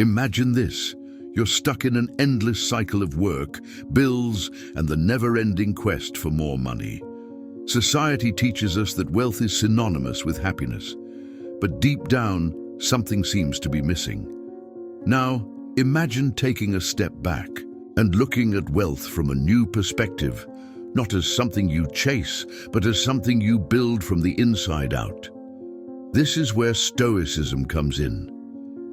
Imagine this. You're stuck in an endless cycle of work, bills, and the never-ending quest for more money. Society teaches us that wealth is synonymous with happiness, but deep down, something seems to be missing. Now, imagine taking a step back and looking at wealth from a new perspective, not as something you chase, but as something you build from the inside out. This is where Stoicism comes in,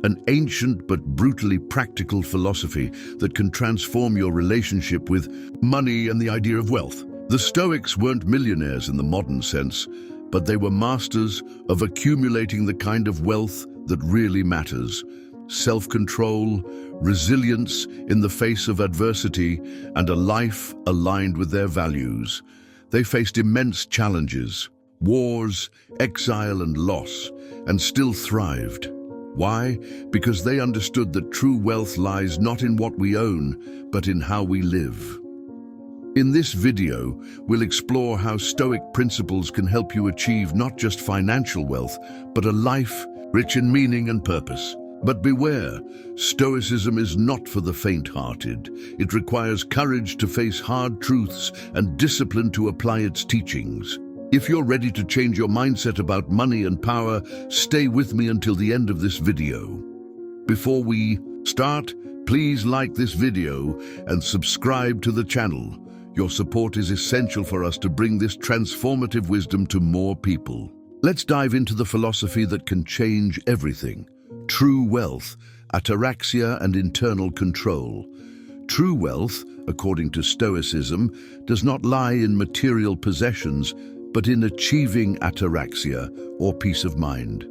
an ancient but brutally practical philosophy that can transform your relationship with money and the idea of wealth. The Stoics weren't millionaires in the modern sense, but they were masters of accumulating the kind of wealth that really matters: self-control, resilience in the face of adversity, and a life aligned with their values. They faced immense challenges, wars, exile, and loss, and still thrived. Why? Because they understood that true wealth lies not in what we own, but in how we live. In this video, we'll explore how Stoic principles can help you achieve not just financial wealth, but a life rich in meaning and purpose. But beware, Stoicism is not for the faint-hearted. It requires courage to face hard truths and discipline to apply its teachings. If you're ready to change your mindset about money and power, stay with me until the end of this video. Before we start, please like this video and subscribe to the channel. Your support is essential for us to bring this transformative wisdom to more people. Let's dive into the philosophy that can change everything. True wealth, ataraxia, and internal control. True wealth, according to Stoicism, does not lie in material possessions, but in achieving ataraxia, or peace of mind.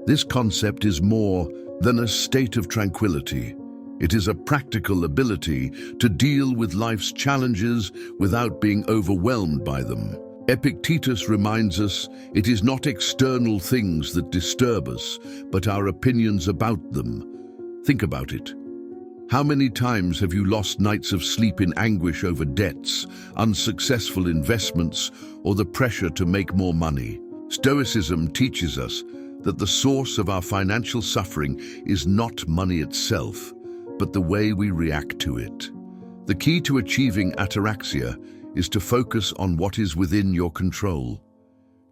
This concept is more than a state of tranquility. It is a practical ability to deal with life's challenges without being overwhelmed by them. Epictetus reminds us it is not external things that disturb us, but our opinions about them. Think about it. How many times have you lost nights of sleep in anguish over debts, unsuccessful investments, or the pressure to make more money? Stoicism teaches us that the source of our financial suffering is not money itself, but the way we react to it. The key to achieving ataraxia is to focus on what is within your control.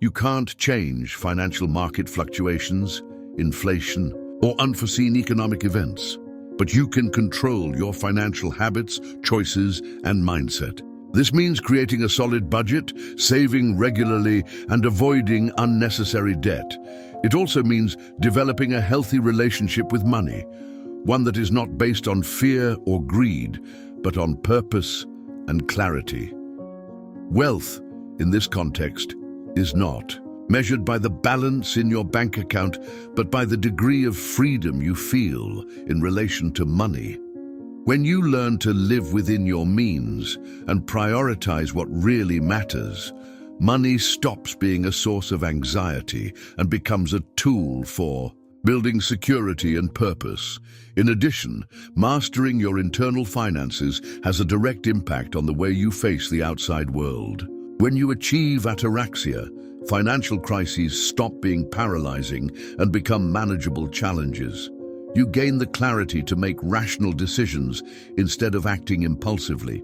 You can't change financial market fluctuations, inflation, or unforeseen economic events, but you can control your financial habits, choices, and mindset. This means creating a solid budget, saving regularly, and avoiding unnecessary debt. It also means developing a healthy relationship with money, one that is not based on fear or greed, but on purpose and clarity. Wealth, in this context, is not measured by the balance in your bank account, but by the degree of freedom you feel in relation to money. When you learn to live within your means and prioritize what really matters, money stops being a source of anxiety and becomes a tool for building security and purpose. In addition, mastering your internal finances has a direct impact on the way you face the outside world. When you achieve ataraxia, financial crises stop being paralyzing and become manageable challenges. You gain the clarity to make rational decisions instead of acting impulsively.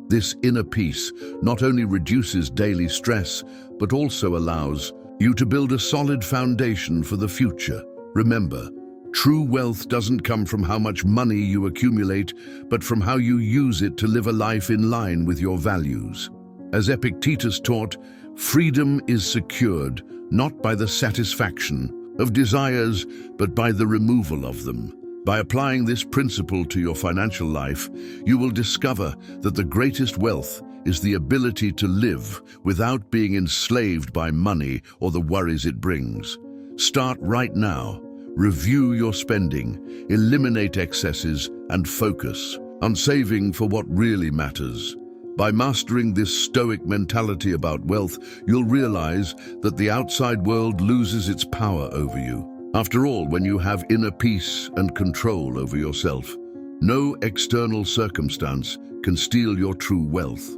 This inner peace not only reduces daily stress, but also allows you to build a solid foundation for the future. Remember, true wealth doesn't come from how much money you accumulate, but from how you use it to live a life in line with your values. As Epictetus taught, freedom is secured not by the satisfaction of desires, but by the removal of them. By applying this principle to your financial life, you will discover that the greatest wealth is the ability to live without being enslaved by money or the worries it brings. Start right now. Review your spending, eliminate excesses, and focus on saving for what really matters. By mastering this Stoic mentality about wealth, you'll realize that the outside world loses its power over you. After all, when you have inner peace and control over yourself, no external circumstance can steal your true wealth.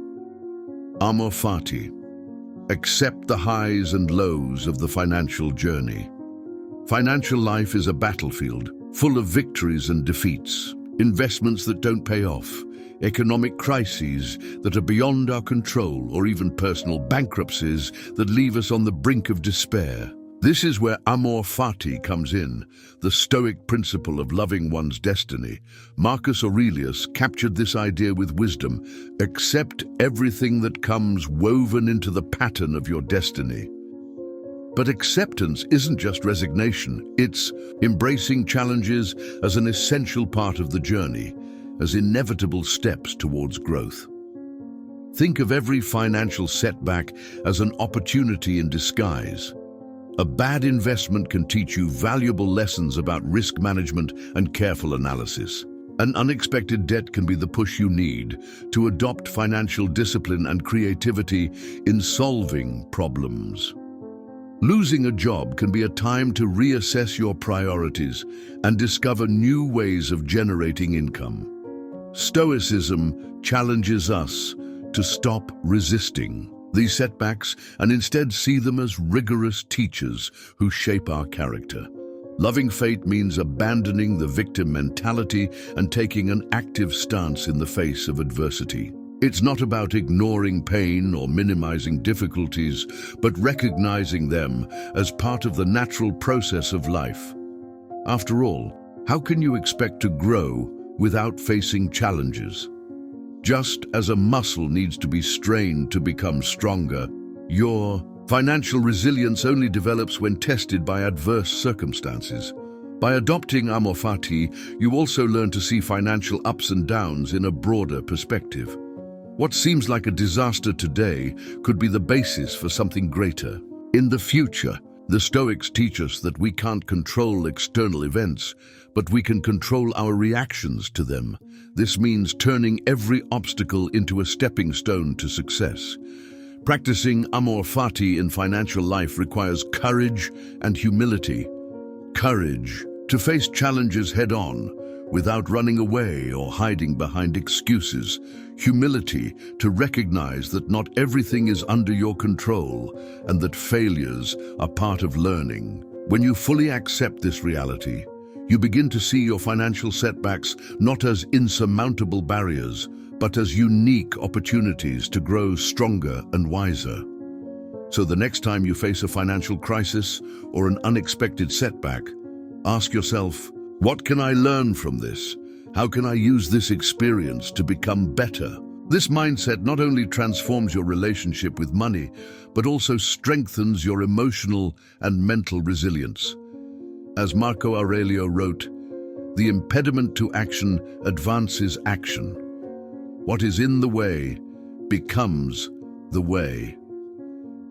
Amor fati. Accept the highs and lows of the financial journey. Financial life is a battlefield full of victories and defeats, investments that don't pay off, economic crises that are beyond our control, or even personal bankruptcies that leave us on the brink of despair. This is where amor fati comes in, the Stoic principle of loving one's destiny. Marcus Aurelius captured this idea with wisdom. Accept everything that comes woven into the pattern of your destiny. But acceptance isn't just resignation, it's embracing challenges as an essential part of the journey, as inevitable steps towards growth. Think of every financial setback as an opportunity in disguise. A bad investment can teach you valuable lessons about risk management and careful analysis. An unexpected debt can be the push you need to adopt financial discipline and creativity in solving problems. Losing a job can be a time to reassess your priorities and discover new ways of generating income. Stoicism challenges us to stop resisting these setbacks and instead see them as rigorous teachers who shape our character. Loving fate means abandoning the victim mentality and taking an active stance in the face of adversity. It's not about ignoring pain or minimizing difficulties, but recognizing them as part of the natural process of life. After all, how can you expect to grow without facing challenges? Just as a muscle needs to be strained to become stronger, your financial resilience only develops when tested by adverse circumstances. By adopting amor fati, you also learn to see financial ups and downs in a broader perspective. What seems like a disaster today could be the basis for something greater. In the future, the Stoics teach us that we can't control external events, but we can control our reactions to them. This means turning every obstacle into a stepping stone to success. Practicing amor fati in financial life requires courage and humility. Courage to face challenges head-on, without running away or hiding behind excuses. Humility to recognize that not everything is under your control and that failures are part of learning. When you fully accept this reality, you begin to see your financial setbacks not as insurmountable barriers, but as unique opportunities to grow stronger and wiser. So the next time you face a financial crisis or an unexpected setback, ask yourself, what can I learn from this? How can I use this experience to become better? This mindset not only transforms your relationship with money, but also strengthens your emotional and mental resilience. As Marco Aurelio wrote, the impediment to action advances action. What is in the way becomes the way.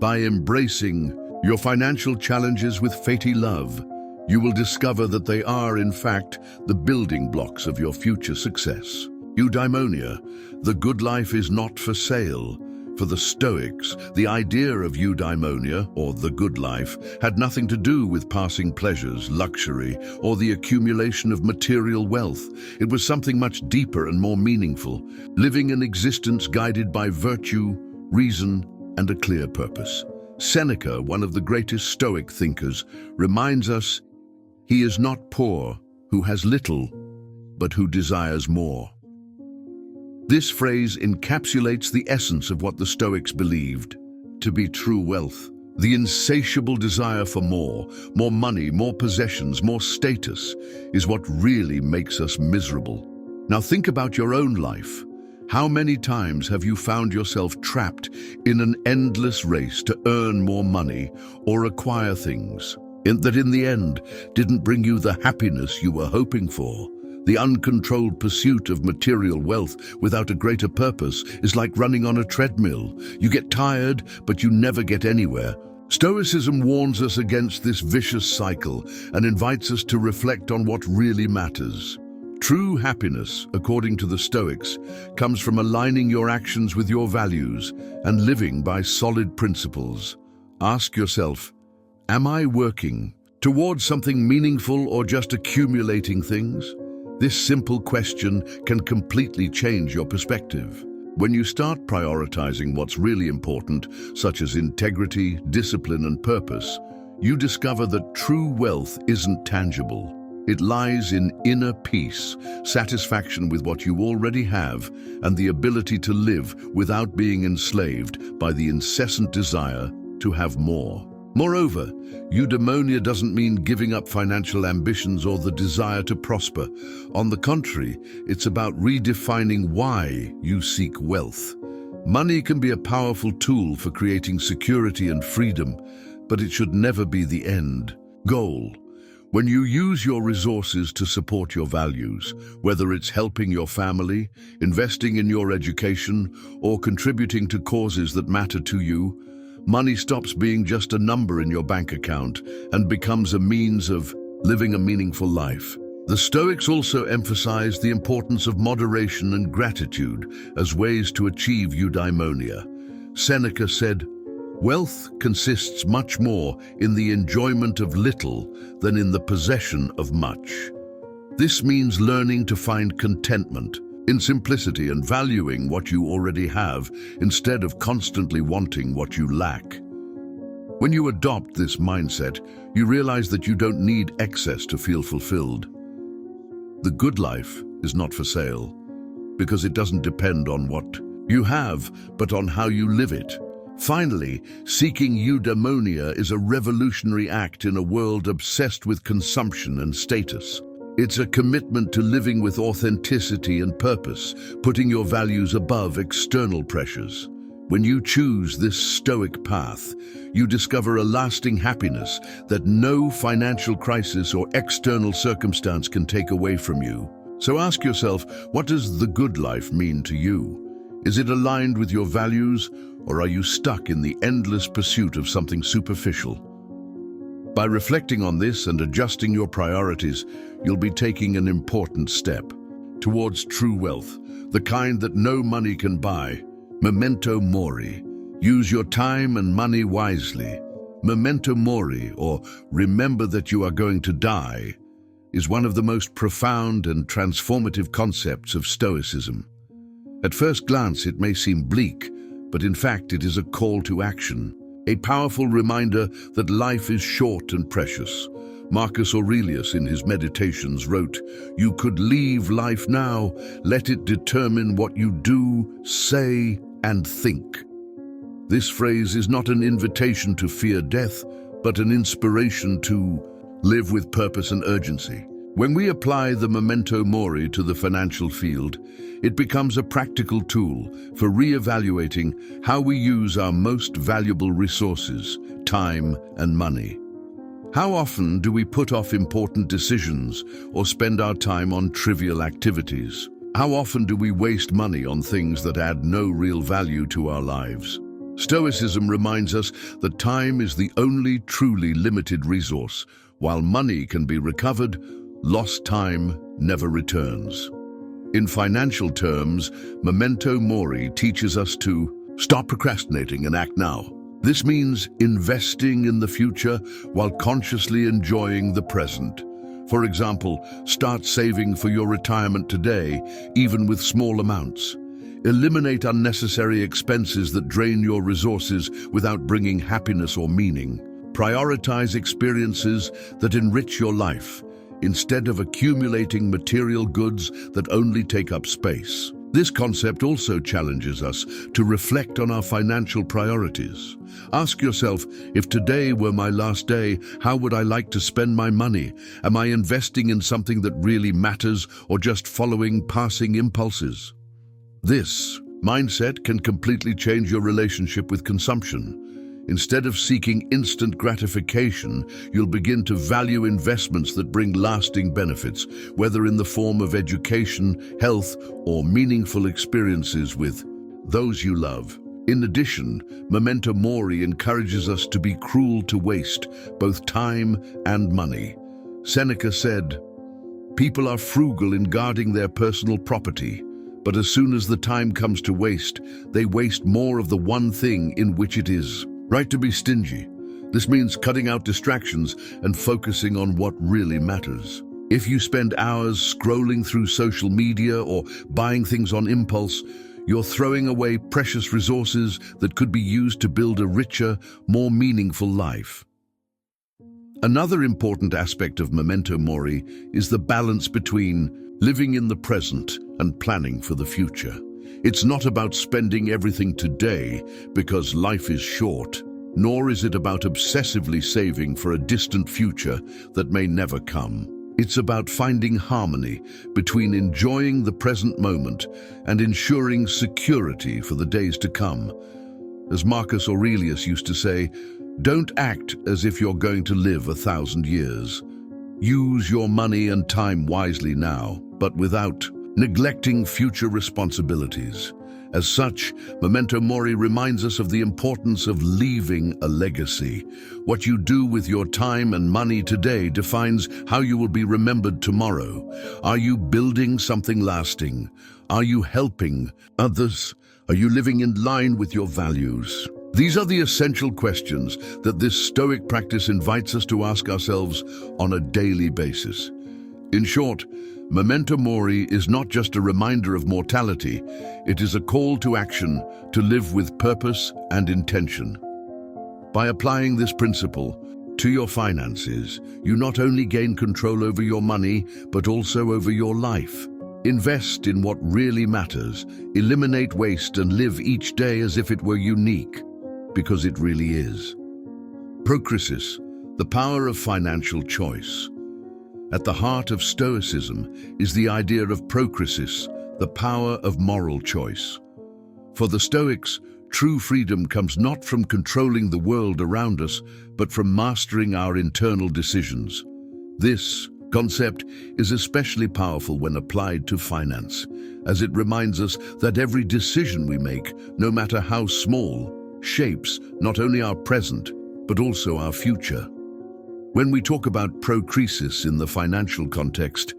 By embracing your financial challenges with fati love, you will discover that they are, in fact, the building blocks of your future success. Eudaimonia, the good life is not for sale. For the Stoics, the idea of eudaimonia, or the good life, had nothing to do with passing pleasures, luxury, or the accumulation of material wealth. It was something much deeper and more meaningful, living an existence guided by virtue, reason, and a clear purpose. Seneca, one of the greatest Stoic thinkers, reminds us, he is not poor who has little, but who desires more. This phrase encapsulates the essence of what the Stoics believed to be true wealth. The insatiable desire for more money, more possessions, more status is what really makes us miserable. Now think about your own life. How many times have you found yourself trapped in an endless race to earn more money or acquire things that in the end didn't bring you the happiness you were hoping for? The uncontrolled pursuit of material wealth without a greater purpose is like running on a treadmill. You get tired, but you never get anywhere. Stoicism warns us against this vicious cycle and invites us to reflect on what really matters. True happiness, according to the Stoics, comes from aligning your actions with your values and living by solid principles. Ask yourself, am I working towards something meaningful or just accumulating things? This simple question can completely change your perspective. When you start prioritizing what's really important, such as integrity, discipline, and purpose, you discover that true wealth isn't tangible. It lies in inner peace, satisfaction with what you already have, and the ability to live without being enslaved by the incessant desire to have more. Moreover, eudaimonia doesn't mean giving up financial ambitions or the desire to prosper. On the contrary, it's about redefining why you seek wealth. Money can be a powerful tool for creating security and freedom, but it should never be the end goal. When you use your resources to support your values, whether it's helping your family, investing in your education, or contributing to causes that matter to you, money stops being just a number in your bank account and becomes a means of living a meaningful life. The Stoics also emphasized the importance of moderation and gratitude as ways to achieve eudaimonia. Seneca said, "Wealth consists much more in the enjoyment of little than in the possession of much." This means learning to find contentment in simplicity and valuing what you already have instead of constantly wanting what you lack. When you adopt this mindset, you realize that you don't need excess to feel fulfilled. The good life is not for sale because it doesn't depend on what you have, but on how you live it. Finally, seeking eudaimonia is a revolutionary act in a world obsessed with consumption and status. It's a commitment to living with authenticity and purpose, putting your values above external pressures. When you choose this Stoic path, you discover a lasting happiness that no financial crisis or external circumstance can take away from you. So ask yourself, what does the good life mean to you? Is it aligned with your values, or are you stuck in the endless pursuit of something superficial? By reflecting on this and adjusting your priorities, you'll be taking an important step towards true wealth, the kind that no money can buy. Memento mori. Use your time and money wisely. Memento mori, or remember that you are going to die, is one of the most profound and transformative concepts of Stoicism. At first glance, it may seem bleak, but in fact it is a call to action, a powerful reminder that life is short and precious. Marcus Aurelius in his Meditations wrote, "You could leave life now, let it determine what you do, say, and think." This phrase is not an invitation to fear death, but an inspiration to live with purpose and urgency. When we apply the memento mori to the financial field, it becomes a practical tool for re-evaluating how we use our most valuable resources, time and money. How often do we put off important decisions or spend our time on trivial activities? How often do we waste money on things that add no real value to our lives? Stoicism reminds us that time is the only truly limited resource. While money can be recovered, lost time never returns. In financial terms, memento mori teaches us to stop procrastinating and act now. This means investing in the future while consciously enjoying the present. For example, start saving for your retirement today, even with small amounts. Eliminate unnecessary expenses that drain your resources without bringing happiness or meaning. Prioritize experiences that enrich your life, instead of accumulating material goods that only take up space. This concept also challenges us to reflect on our financial priorities. Ask yourself, if today were my last day, how would I like to spend my money? Am I investing in something that really matters or just following passing impulses? This mindset can completely change your relationship with consumption. Instead of seeking instant gratification, you'll begin to value investments that bring lasting benefits, whether in the form of education, health, or meaningful experiences with those you love. In addition, memento mori encourages us to be cruel to waste, both time and money. Seneca said, "People are frugal in guarding their personal property, but as soon as the time comes to waste, they waste more of the one thing in which it is right to be stingy." This means cutting out distractions and focusing on what really matters. If you spend hours scrolling through social media or buying things on impulse, you're throwing away precious resources that could be used to build a richer, more meaningful life. Another important aspect of memento mori is the balance between living in the present and planning for the future. It's not about spending everything today because life is short, nor is it about obsessively saving for a distant future that may never come. It's about finding harmony between enjoying the present moment and ensuring security for the days to come. As Marcus Aurelius used to say, don't act as if you're going to live 1,000 years. Use your money and time wisely now, but without neglecting future responsibilities. As such, memento mori reminds us of the importance of leaving a legacy. What you do with your time and money today defines how you will be remembered tomorrow. Are you building something lasting? Are you helping others? Are you living in line with your values? These are the essential questions that this Stoic practice invites us to ask ourselves on a daily basis. In short, memento mori is not just a reminder of mortality, it is a call to action to live with purpose and intention. By applying this principle to your finances, you not only gain control over your money, but also over your life. Invest in what really matters, eliminate waste, and live each day as if it were unique, because it really is. Procresis, the power of financial choice. At the heart of Stoicism is the idea of procresis, the power of moral choice. For the Stoics, true freedom comes not from controlling the world around us, but from mastering our internal decisions. This concept is especially powerful when applied to finance, as it reminds us that every decision we make, no matter how small, shapes not only our present, but also our future. When we talk about procresis in the financial context,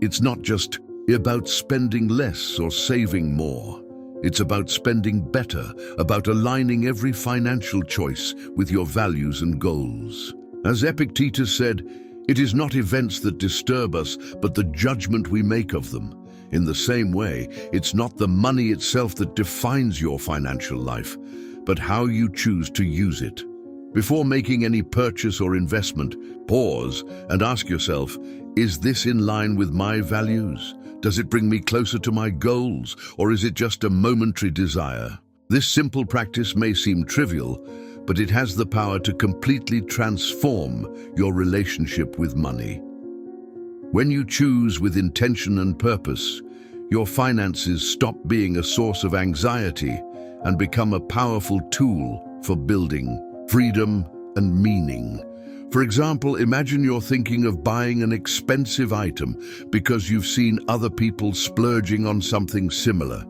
it's not just about spending less or saving more. It's about spending better, about aligning every financial choice with your values and goals. As Epictetus said, it is not events that disturb us, but the judgment we make of them. In the same way, it's not the money itself that defines your financial life, but how you choose to use it. Before making any purchase or investment, pause and ask yourself, is this in line with my values? Does it bring me closer to my goals, or is it just a momentary desire? This simple practice may seem trivial, but it has the power to completely transform your relationship with money. When you choose with intention and purpose, your finances stop being a source of anxiety and become a powerful tool for building freedom and meaning. For example, imagine you're thinking of buying an expensive item because you've seen other people splurging on something similar.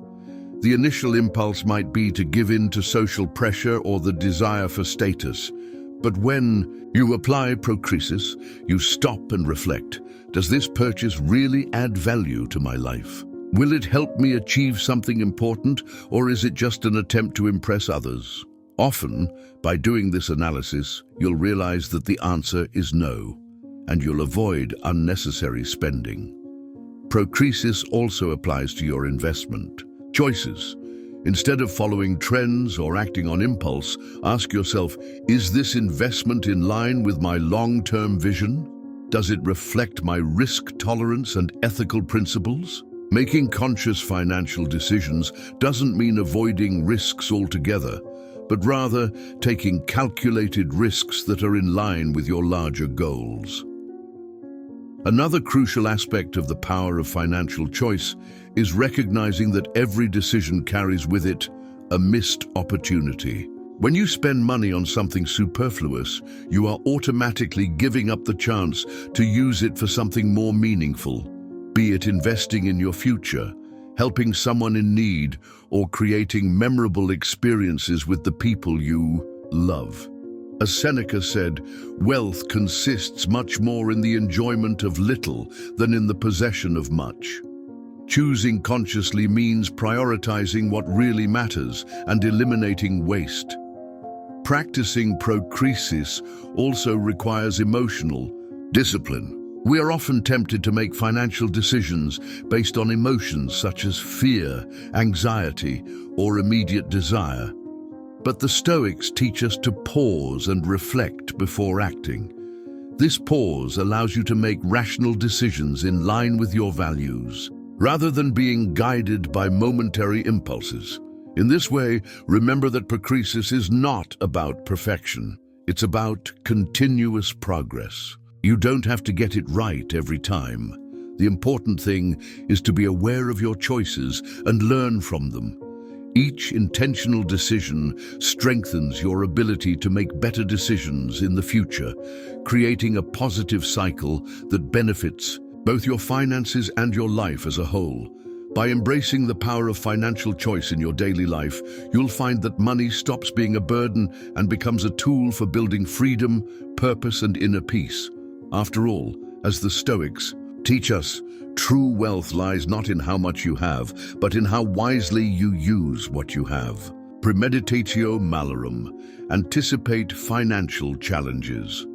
The initial impulse might be to give in to social pressure or the desire for status. But when you apply procresis, you stop and reflect. Does this purchase really add value to my life? Will it help me achieve something important, or is it just an attempt to impress others? Often, by doing this analysis, you'll realize that the answer is no, and you'll avoid unnecessary spending. Procresis also applies to your investment choices. Instead of following trends or acting on impulse, ask yourself, is this investment in line with my long-term vision? Does it reflect my risk tolerance and ethical principles? Making conscious financial decisions doesn't mean avoiding risks altogether, but rather taking calculated risks that are in line with your larger goals. Another crucial aspect of the power of financial choice is recognizing that every decision carries with it a missed opportunity. When you spend money on something superfluous, you are automatically giving up the chance to use it for something more meaningful, be it investing in your future, helping someone in need, or creating memorable experiences with the people you love. As Seneca said, wealth consists much more in the enjoyment of little than in the possession of much. Choosing consciously means prioritizing what really matters and eliminating waste. Practicing procresis also requires emotional discipline. We are often tempted to make financial decisions based on emotions such as fear, anxiety, or immediate desire. But the Stoics teach us to pause and reflect before acting. This pause allows you to make rational decisions in line with your values, rather than being guided by momentary impulses. In this way, remember that procresis is not about perfection. It's about continuous progress. You don't have to get it right every time. The important thing is to be aware of your choices and learn from them. Each intentional decision strengthens your ability to make better decisions in the future, creating a positive cycle that benefits both your finances and your life as a whole. By embracing the power of financial choice in your daily life, you'll find that money stops being a burden and becomes a tool for building freedom, purpose, and inner peace. After all, as the Stoics teach us, true wealth lies not in how much you have, but in how wisely you use what you have. Premeditatio malorum. Anticipate financial challenges.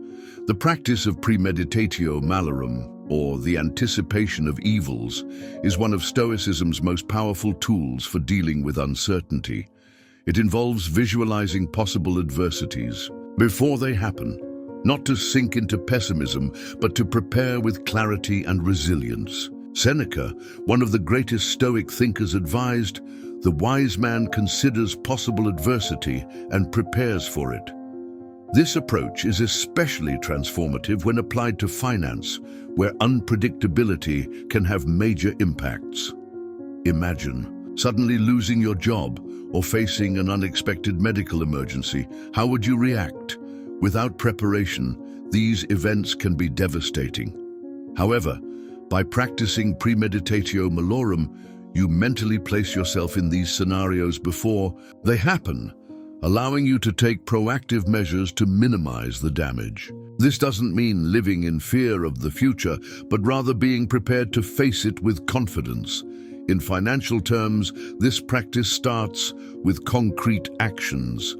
The practice of premeditatio malorum, or the anticipation of evils, is one of Stoicism's most powerful tools for dealing with uncertainty. It involves visualizing possible adversities before they happen, not to sink into pessimism, but to prepare with clarity and resilience. Seneca, one of the greatest Stoic thinkers, advised, "The wise man considers possible adversity and prepares for it." This approach is especially transformative when applied to finance, where unpredictability can have major impacts. Imagine suddenly losing your job or facing an unexpected medical emergency. How would you react? Without preparation, these events can be devastating. However, by practicing premeditatio malorum, you mentally place yourself in these scenarios before they happen, allowing you to take proactive measures to minimize the damage. This doesn't mean living in fear of the future, but rather being prepared to face it with confidence. In financial terms, this practice starts with concrete actions.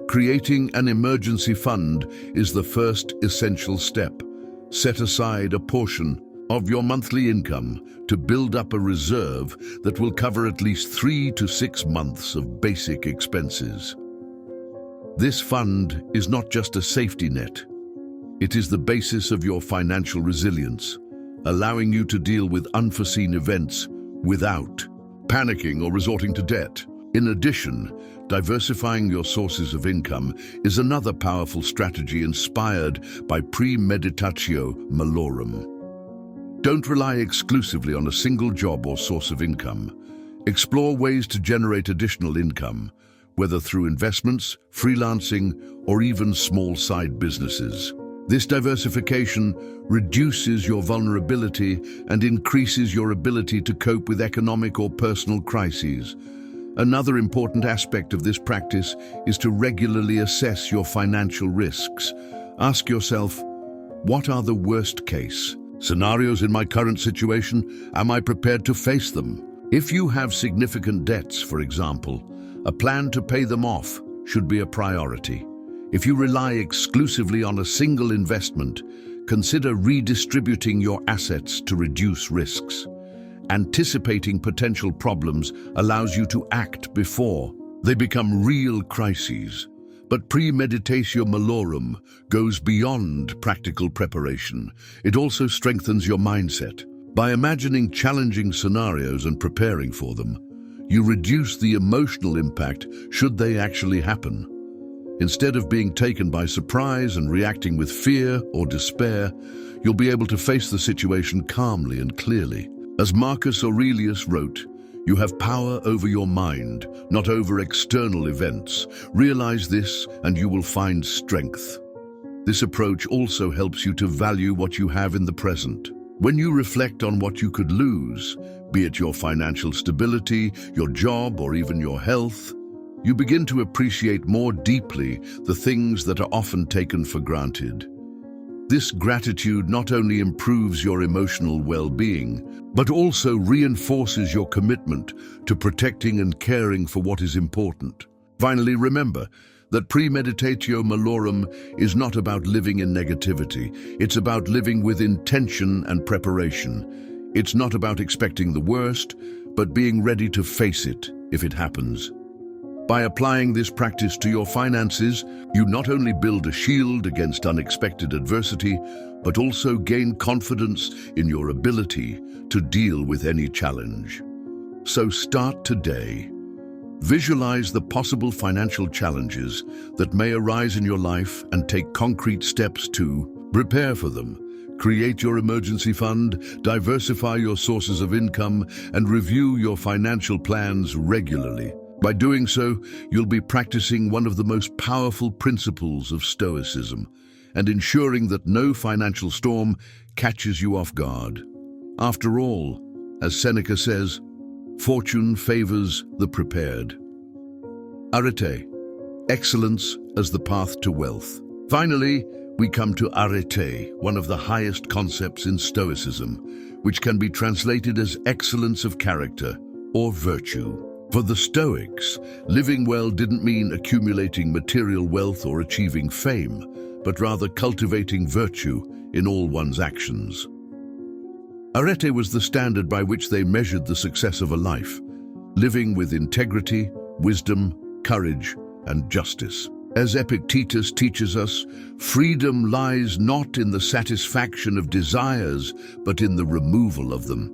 Creating an emergency fund is the first essential step. Set aside a portion of your monthly income to build up a reserve that will cover at least 3 to 6 months of basic expenses. This fund is not just a safety net. It is the basis of your financial resilience, allowing you to deal with unforeseen events without panicking or resorting to debt. In addition, diversifying your sources of income is another powerful strategy inspired by premeditatio malorum. Don't rely exclusively on a single job or source of income. Explore ways to generate additional income, whether through investments, freelancing, or even small side businesses. This diversification reduces your vulnerability and increases your ability to cope with economic or personal crises. Another important aspect of this practice is to regularly assess your financial risks. Ask yourself, what are the worst-case scenarios in my current situation? Am I prepared to face them? If you have significant debts, for example, a plan to pay them off should be a priority. If you rely exclusively on a single investment, consider redistributing your assets to reduce risks. Anticipating potential problems allows you to act before they become real crises. But premeditatio malorum goes beyond practical preparation. It also strengthens your mindset. By imagining challenging scenarios and preparing for them, you reduce the emotional impact should they actually happen. Instead of being taken by surprise and reacting with fear or despair, you'll be able to face the situation calmly and clearly. As Marcus Aurelius wrote, "You have power over your mind, not over external events. Realize this and you will find strength." This approach also helps you to value what you have in the present. When you reflect on what you could lose, be it your financial stability, your job, or even your health, you begin to appreciate more deeply the things that are often taken for granted. This gratitude not only improves your emotional well-being, but also reinforces your commitment to protecting and caring for what is important. Finally, remember that premeditatio malorum is not about living in negativity. It's about living with intention and preparation. It's not about expecting the worst, but being ready to face it if it happens. By applying this practice to your finances, you not only build a shield against unexpected adversity, but also gain confidence in your ability to deal with any challenge. So start today. Visualize the possible financial challenges that may arise in your life and take concrete steps to prepare for them. Create your emergency fund, diversify your sources of income, and review your financial plans regularly. By doing so, you'll be practicing one of the most powerful principles of Stoicism and ensuring that no financial storm catches you off guard. After all, as Seneca says, fortune favors the prepared. Arete, excellence as the path to wealth. Finally, we come to arete, one of the highest concepts in Stoicism, which can be translated as excellence of character or virtue. For the Stoics, living well didn't mean accumulating material wealth or achieving fame, but rather cultivating virtue in all one's actions. Arete was the standard by which they measured the success of a life, living with integrity, wisdom, courage, and justice. As Epictetus teaches us, freedom lies not in the satisfaction of desires, but in the removal of them.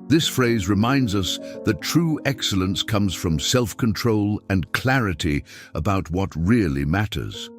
This phrase reminds us that true excellence comes from self-control and clarity about what really matters.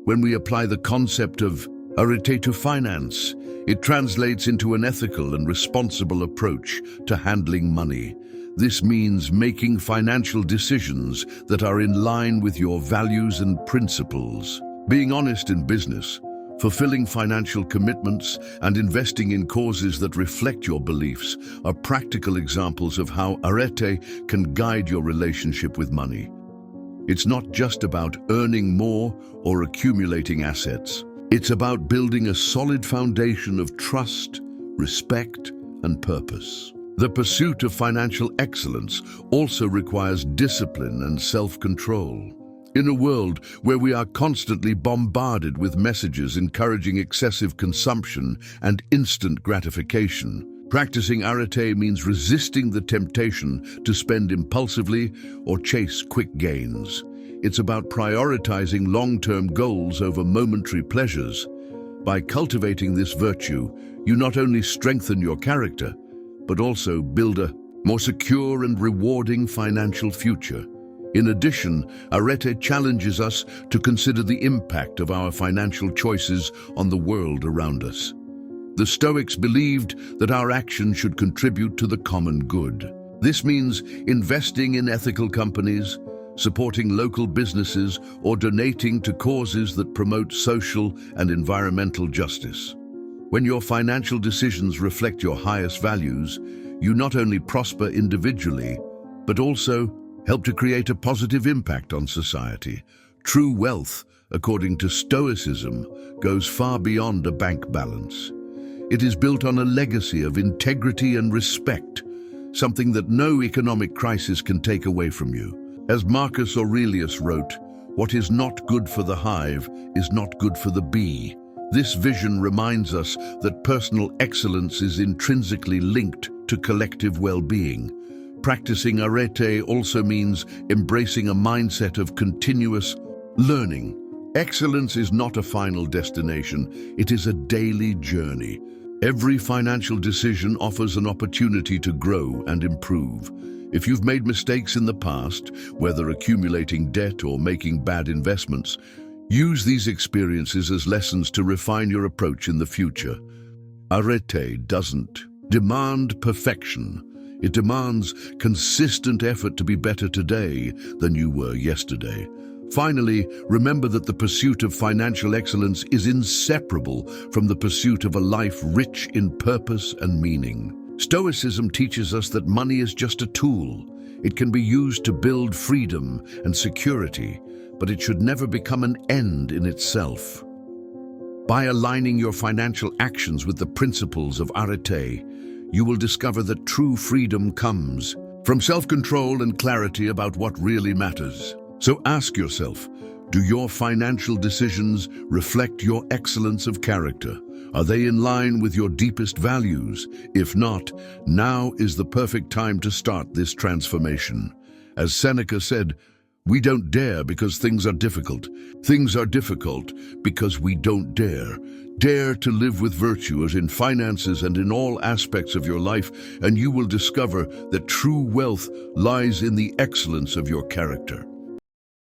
When we apply the concept of arete to finance, it translates into an ethical and responsible approach to handling money. This means making financial decisions that are in line with your values and principles. Being honest in business, fulfilling financial commitments, and investing in causes that reflect your beliefs are practical examples of how arete can guide your relationship with money. It's not just about earning more or accumulating assets. It's about building a solid foundation of trust, respect, and purpose. The pursuit of financial excellence also requires discipline and self-control. In a world where we are constantly bombarded with messages encouraging excessive consumption and instant gratification, practicing arete means resisting the temptation to spend impulsively or chase quick gains. It's about prioritizing long-term goals over momentary pleasures. By cultivating this virtue, you not only strengthen your character, but also build a more secure and rewarding financial future. In addition, arete challenges us to consider the impact of our financial choices on the world around us. The Stoics believed that our actions should contribute to the common good. This means investing in ethical companies, supporting local businesses, or donating to causes that promote social and environmental justice. When your financial decisions reflect your highest values, you not only prosper individually, but also help to create a positive impact on society. True wealth, according to Stoicism, goes far beyond a bank balance. It is built on a legacy of integrity and respect, something that no economic crisis can take away from you. As Marcus Aurelius wrote, "What is not good for the hive is not good for the bee." This vision reminds us that personal excellence is intrinsically linked to collective well-being. Practicing arete also means embracing a mindset of continuous learning. Excellence is not a final destination, it is a daily journey. Every financial decision offers an opportunity to grow and improve. If you've made mistakes in the past, whether accumulating debt or making bad investments, use these experiences as lessons to refine your approach in the future. Arete doesn't demand perfection. It demands consistent effort to be better today than you were yesterday. Finally, remember that the pursuit of financial excellence is inseparable from the pursuit of a life rich in purpose and meaning. Stoicism teaches us that money is just a tool. It can be used to build freedom and security, but it should never become an end in itself. By aligning your financial actions with the principles of arete, you will discover that true freedom comes from self-control and clarity about what really matters. So ask yourself, do your financial decisions reflect your excellence of character? Are they in line with your deepest values? If not, now is the perfect time to start this transformation. As Seneca said, We don't dare because things are difficult. Things are difficult because we don't dare. Dare to live with virtue as in finances and in all aspects of your life, and you will discover that true wealth lies in the excellence of your character.